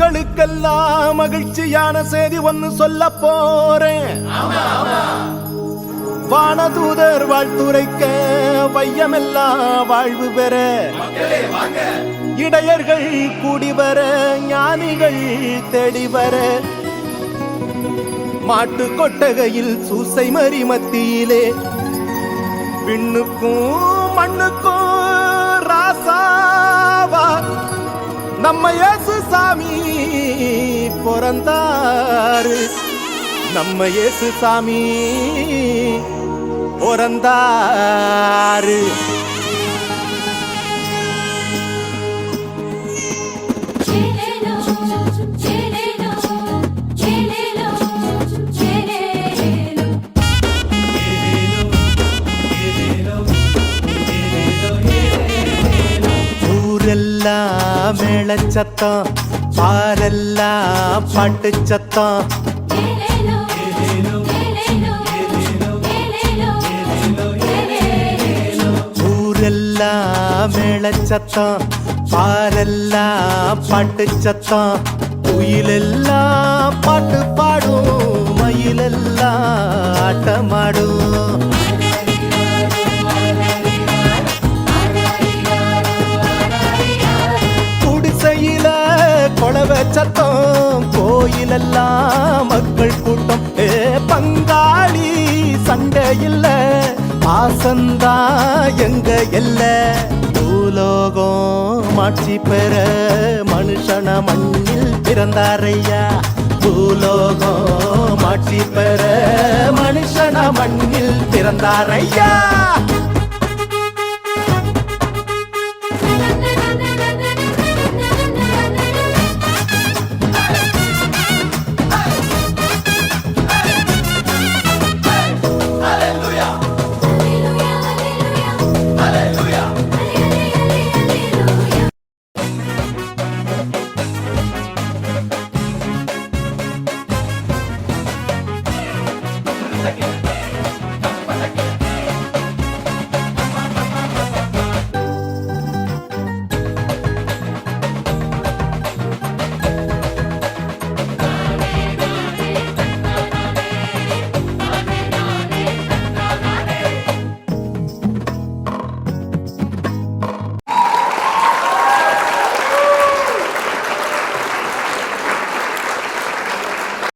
மக்களுக்கெல்லாம் மகிழ்ச்சியான செய்தி ஒன்னு சொல்ல போறேன். வானதூதர் வாழ்த்துரைக்க வையமெல்லாம் வாழ்வு பெற, இடையர்கள் கூடி வர, ஞானிகள் தேடி வர, மாட்டு கொட்டகையில் சூசை மறி மத்தியிலே விண்ணுக்கும் மண்ணுக்கும் ராசாவா நம்ம இயேசு சாமி பிறந்தாரு. நம்ம இயேசு சாமி பிறந்தாரு. ஊரெல்லாம் மேளச்சத்தம், பாரெல்லாம் பாட்டு சத்தம். ஊரெல்லாம் மேளச்சத்தம், பாரெல்லாம் பாட்டு சத்தம். குயிலெல்லாம் பாட்டு பாடும், மயிலெல்லாம் ஆட்டமாடும். குடிசையில கொளவை சத்தம், கோயிலெல்லாம் மக்கள் கூட்டம். பங்காளி சண்டை இல்ல, பாசந்தா எங்க எல்ல. பூலோகம் ஆட்சி பெற மனுஷன மண்ணில் பிறந்தாரையா. பூலோகம் ஆட்சி பெற மனுஷன மண்ணில் பிறந்தாரையா.